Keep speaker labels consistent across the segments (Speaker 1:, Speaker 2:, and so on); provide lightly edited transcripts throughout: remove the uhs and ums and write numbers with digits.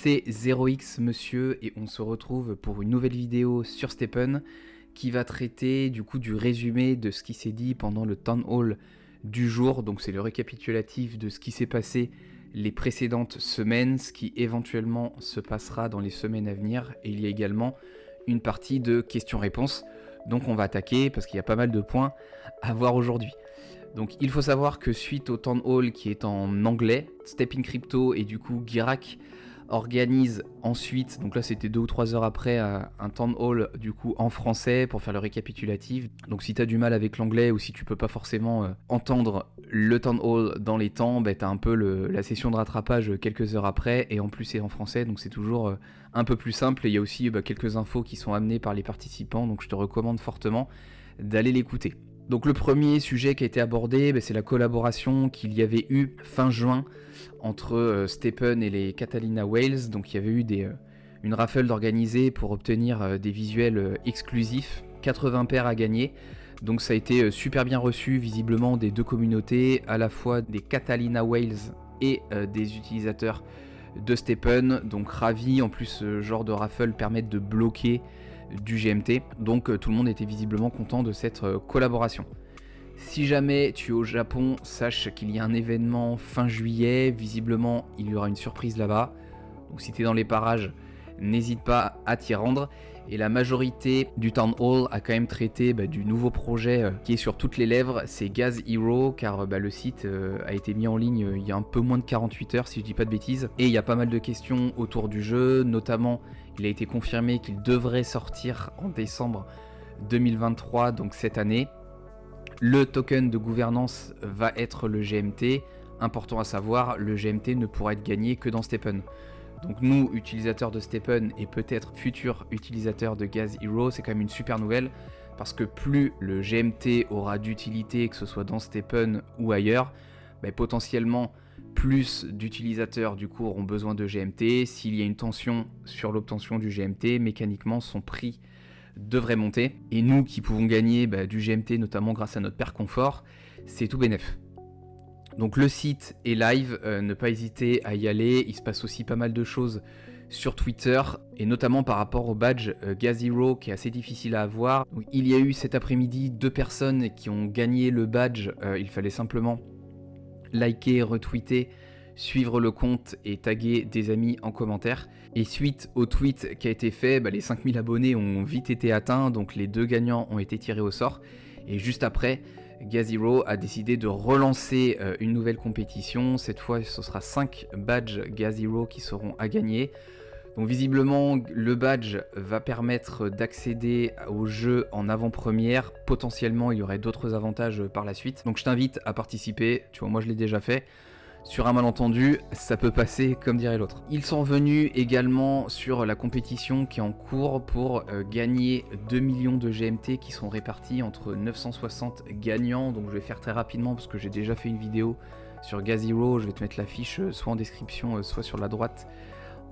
Speaker 1: c'est 0x monsieur et on se retrouve pour une nouvelle vidéo sur Stephen qui va traiter du coup du résumé de ce qui s'est dit pendant le Town Hall du jour. Donc c'est le récapitulatif de ce qui s'est passé les précédentes semaines, ce qui éventuellement se passera dans les semaines à venir, et il y a également une partie de questions-réponses. Donc on va attaquer parce qu'il y a pas mal de points à voir aujourd'hui. Donc il faut savoir que suite au Town Hall qui est en anglais, Step in Crypto et du coup Girac organise ensuite, donc là c'était 2 ou 3 heures après, un Town Hall du coup en français pour faire le récapitulatif. Donc si tu as du mal avec l'anglais ou si tu peux pas forcément entendre le Town Hall dans les temps, tu as un peu la session de rattrapage quelques heures après, et en plus c'est en français, donc c'est toujours un peu plus simple. Et il y a aussi quelques infos qui sont amenées par les participants, donc je te recommande fortement d'aller l'écouter. Donc le premier sujet qui a été abordé, c'est la collaboration qu'il y avait eu fin juin entre Stephen et les Catalina Whales. Donc il y avait eu une raffle d'organiser pour obtenir des visuels exclusifs, 80 paires à gagner. Donc ça a été super bien reçu visiblement des deux communautés, à la fois des Catalina Whales et des utilisateurs de Stephen. Donc ravi, en plus ce genre de raffle permet de bloquer du GMT, donc tout le monde était visiblement content de cette collaboration. Si jamais tu es au Japon, sache qu'il y a un événement fin juillet, visiblement il y aura une surprise là-bas, donc si tu es dans les parages, n'hésite pas à t'y rendre. Et la majorité du Town Hall a quand même traité du nouveau projet qui est sur toutes les lèvres, c'est Gas Hero, car le site a été mis en ligne il y a un peu moins de 48 heures si je dis pas de bêtises, et il y a pas mal de questions autour du jeu, notamment il a été confirmé qu'il devrait sortir en décembre 2023, donc cette année. Le token de gouvernance va être le GMT, important à savoir, le GMT ne pourra être gagné que dans Stephen. Donc nous, utilisateurs de Stephen et peut-être futurs utilisateurs de Gas Hero, c'est quand même une super nouvelle, parce que plus le GMT aura d'utilité, que ce soit dans Stephen ou ailleurs, potentiellement plus d'utilisateurs du coup auront besoin de GMT. S'il y a une tension sur l'obtention du GMT, mécaniquement son prix devrait monter. Et nous qui pouvons gagner du GMT, notamment grâce à notre paire confort, c'est tout bénef. Donc le site est live, ne pas hésiter à y aller. Il se passe aussi pas mal de choses sur Twitter, et notamment par rapport au badge Gas Hero qui est assez difficile à avoir. Donc, il y a eu cet après-midi 2 personnes qui ont gagné le badge, il fallait simplement liker, retweeter, suivre le compte et taguer des amis en commentaire. Et suite au tweet qui a été fait, les 5000 abonnés ont vite été atteints, donc les 2 gagnants ont été tirés au sort. Et juste après, Gas Hero a décidé de relancer une nouvelle compétition. Cette fois, ce sera 5 badges Gas Hero qui seront à gagner. Donc visiblement, le badge va permettre d'accéder au jeu en avant-première. Potentiellement, il y aurait d'autres avantages par la suite. Donc je t'invite à participer. Tu vois, moi je l'ai déjà fait. Sur un malentendu, ça peut passer comme dirait l'autre. Ils sont venus également sur la compétition qui est en cours pour gagner 2 millions de GMT qui sont répartis entre 960 gagnants. Donc je vais faire très rapidement parce que j'ai déjà fait une vidéo sur Gas Hero. Je vais te mettre la fiche soit en description, soit sur la droite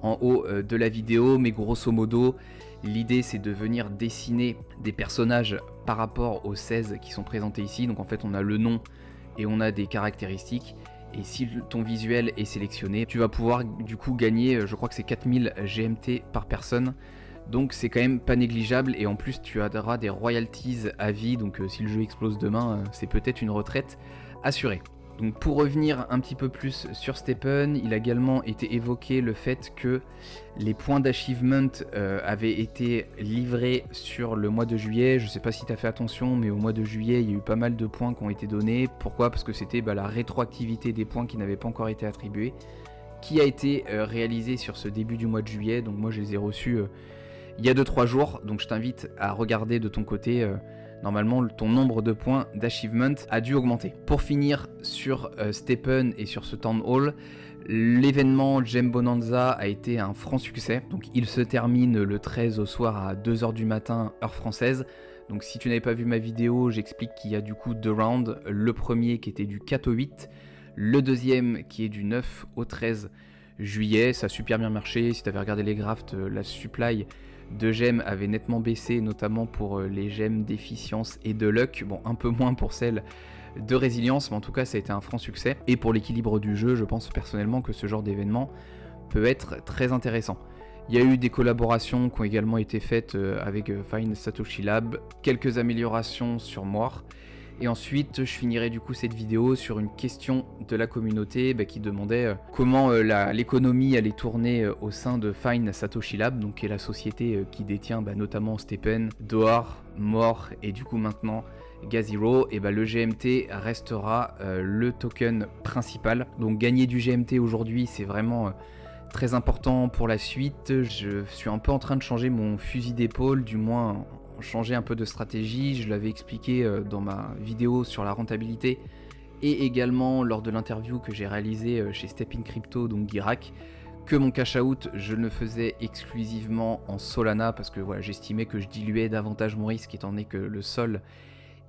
Speaker 1: en haut de la vidéo. Mais grosso modo, l'idée c'est de venir dessiner des personnages par rapport aux 16 qui sont présentés ici. Donc en fait on a le nom et on a des caractéristiques. Et si ton visuel est sélectionné, tu vas pouvoir du coup gagner, je crois que c'est 4000 GMT par personne. Donc c'est quand même pas négligeable, et en plus tu auras des royalties à vie, donc si le jeu explose demain, c'est peut-être une retraite assurée. Donc pour revenir un petit peu plus sur Stephen, il a également été évoqué le fait que les points d'achievement avaient été livrés sur le mois de juillet. Je sais pas si tu as fait attention, mais au mois de juillet, il y a eu pas mal de points qui ont été donnés. Pourquoi ? Parce que c'était la rétroactivité des points qui n'avaient pas encore été attribués, qui a été réalisée sur ce début du mois de juillet. Donc moi je les ai reçus il y a 2-3 jours, donc je t'invite à regarder de ton côté. Normalement, ton nombre de points d'achievement a dû augmenter. Pour finir sur Stephen et sur ce Town Hall, l'événement Gem Bonanza a été un franc succès. Donc il se termine le 13 au soir à 2h du matin, heure française. Donc si tu n'avais pas vu ma vidéo, j'explique qu'il y a du coup 2 rounds. Le premier qui était du 4 au 8, le deuxième qui est du 9 au 13 juillet. Ça a super bien marché. Si tu avais regardé les graphes, la supply de gemmes avait nettement baissé, notamment pour les gemmes d'efficience et de luck. Bon, un peu moins pour celles de résilience, mais en tout cas ça a été un franc succès. Et pour l'équilibre du jeu, je pense personnellement que ce genre d'événement peut être très intéressant. Il y a eu des collaborations qui ont également été faites avec Fine Satoshi Lab, quelques améliorations sur Moire. Et ensuite, je finirai du coup cette vidéo sur une question de la communauté qui demandait comment l'économie allait tourner au sein de Fine Satoshi Lab, donc qui est la société qui détient notamment Stepn, Doar, Moore et du coup maintenant Gaz.Zero. Et le GMT restera le token principal. Donc gagner du GMT aujourd'hui, c'est vraiment très important pour la suite. Je suis un peu en train de changer mon fusil d'épaule, du moins changer un peu de stratégie. Je l'avais expliqué dans ma vidéo sur la rentabilité et également lors de l'interview que j'ai réalisée chez Step in Crypto, donc Guirac, que mon cash out je le faisais exclusivement en Solana parce que voilà, j'estimais que je diluais davantage mon risque étant donné que le sol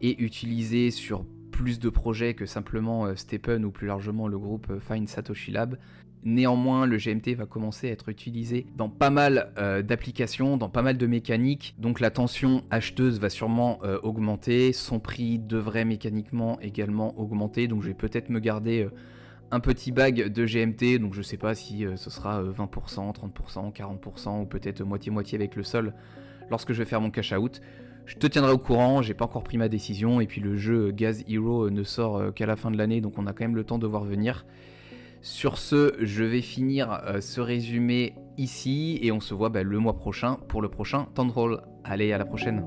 Speaker 1: est utilisé sur plus de projets que simplement Stepn ou plus largement le groupe Fine Satoshi Lab. Néanmoins, le GMT va commencer à être utilisé dans pas mal d'applications, dans pas mal de mécaniques. Donc la tension acheteuse va sûrement augmenter. Son prix devrait mécaniquement également augmenter. Donc je vais peut-être me garder un petit bag de GMT. Donc je sais pas si ce sera 20%, 30%, 40% ou peut-être moitié-moitié avec le sol lorsque je vais faire mon cash out. Je te tiendrai au courant, j'ai pas encore pris ma décision. Et puis le jeu Gaz.Zero ne sort qu'à la fin de l'année. Donc on a quand même le temps de voir venir. Sur ce, je vais finir ce résumé ici et on se voit le mois prochain pour le prochain Town Hall. Allez, à la prochaine.